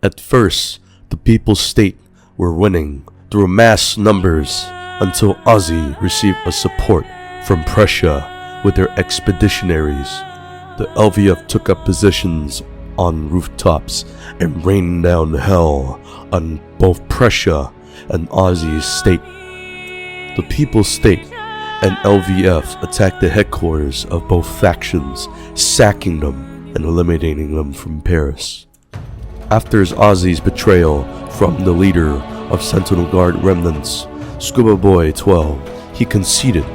At first, the People's State were winning through mass numbers until Ozzy received a support from Prussia with their expeditionaries. The LVF took up positions on rooftops and rained down hell on both Prussia and Ozzy's state. The People's State and LVF attacked the headquarters of both factions, sacking them and eliminating them from Paris. After Ozzy's betrayal from the leader of Sentinel Guard remnants, Scuba Boy 12, he conceded,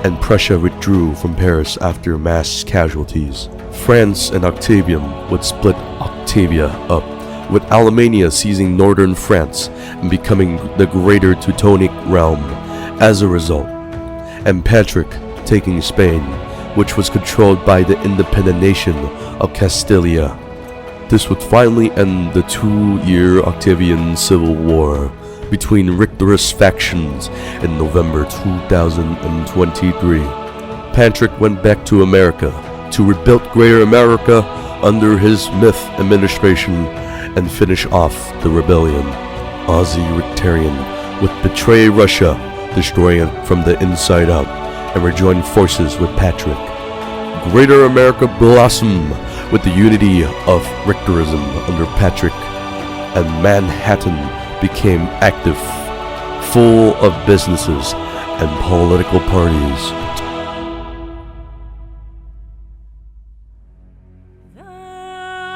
and Prussia withdrew from Paris after mass casualties. France and Octavium would split Octavia up, with Alemannia seizing northern France and becoming the Greater Teutonic Realm as a result, and Patrick taking Spain, which was controlled by the independent nation of Castilla. This would finally end the 2-year Octavian Civil War between Richterist factions in November 2023. Patrick went back to America to rebuild Greater America under his Myth administration and finish off the rebellion. Ozzy Richterian would betray Russia, destroy it from the inside out, and rejoin forces with Patrick. Greater America blossomed with the unity of Richterism under Patrick, and Manhattan became active, full of businesses and political parties.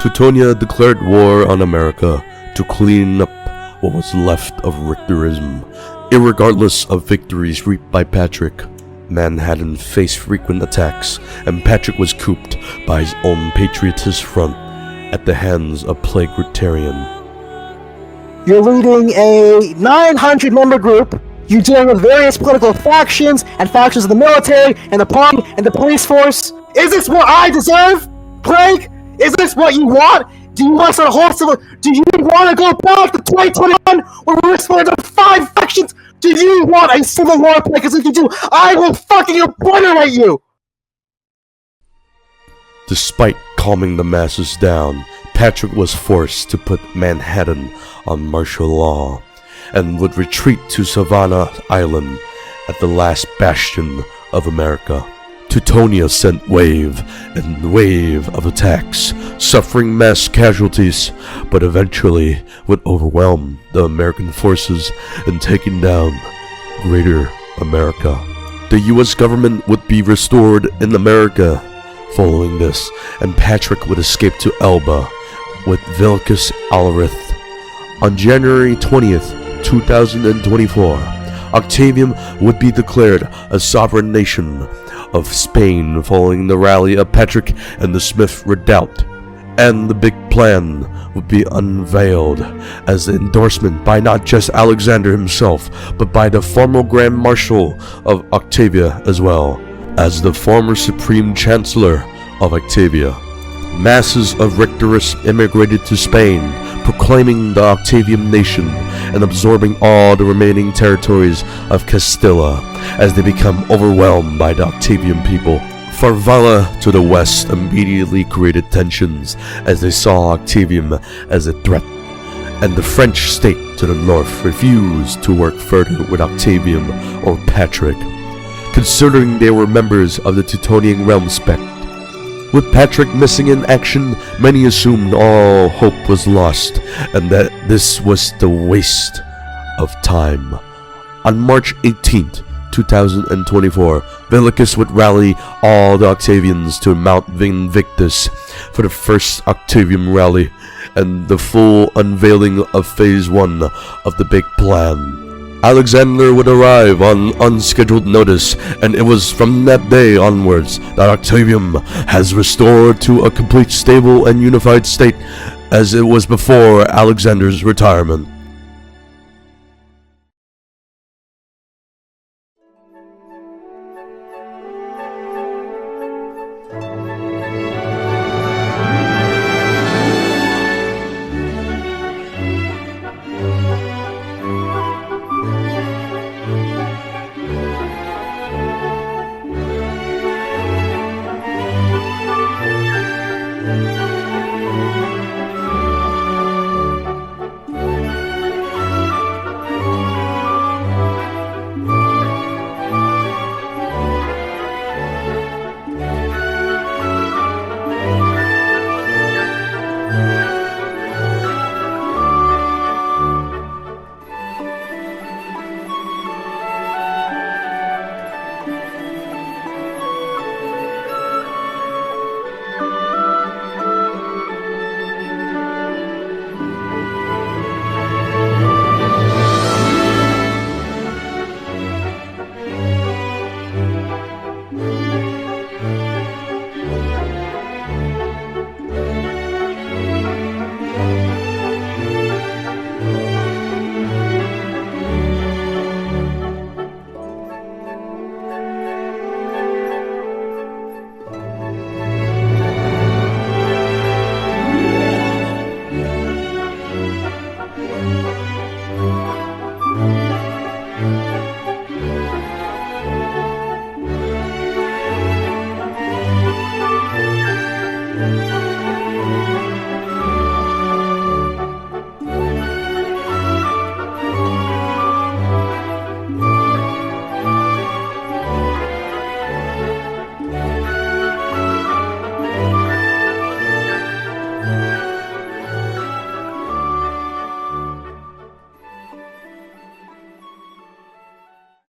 Tutonia declared war on America to clean up what was left of Richterism. Irregardless of victories reaped by Patrick, Manhattan faced frequent attacks, and Patrick was cooped by his own patriotist front at the hands of Plague Richterian. You're leading a 900-member group. You're dealing with various political factions and factions of the military and the party and the police force. Is this what I deserve, Plague? Is this what you want? Do you want a whole civil? Do you want to go back to 2021 where we're split into 5 factions? Do you want a civil war, Plague? Because if you do, I will fucking obliterate you! Despite calming the masses down, Patrick was forced to put Manhattan on martial law and would retreat to Savannah Island at the last bastion of America. Tutonia sent wave and wave of attacks, suffering mass casualties, but eventually would overwhelm the American forces and taking down Greater America. The US government would be restored in America following this, and Patrick would escape to Elba with Vilcus Alrith. On January 20th, 2024, Octavium would be declared a sovereign nation of Spain following the rally of Patrick and the Smith Redoubt, and the big plan would be unveiled as the endorsement by not just Alexander himself, but by the former Grand Marshal of Octavia as well as the former Supreme Chancellor of Octavia. Masses of Richterists immigrated to Spain, proclaiming the Octavian nation and absorbing all the remaining territories of Castilla as they become overwhelmed by the Octavian people. Farfalla to the west immediately created tensions as they saw Octavium as a threat, and the French state to the north refused to work further with Octavium or Patrick, considering they were members of the Teutonian realm spect. With Patrick missing in action, many assumed all hope was lost and that this was the waste of time. On March 18th, 2024, Vilcus would rally all the Octavians to Mount Invictus for the first Octavium rally and the full unveiling of Phase 1 of the big plan. Alexander would arrive on unscheduled notice, and it was from that day onwards that Octavium has restored to a complete, stable, and unified state as it was before Alexander's retirement.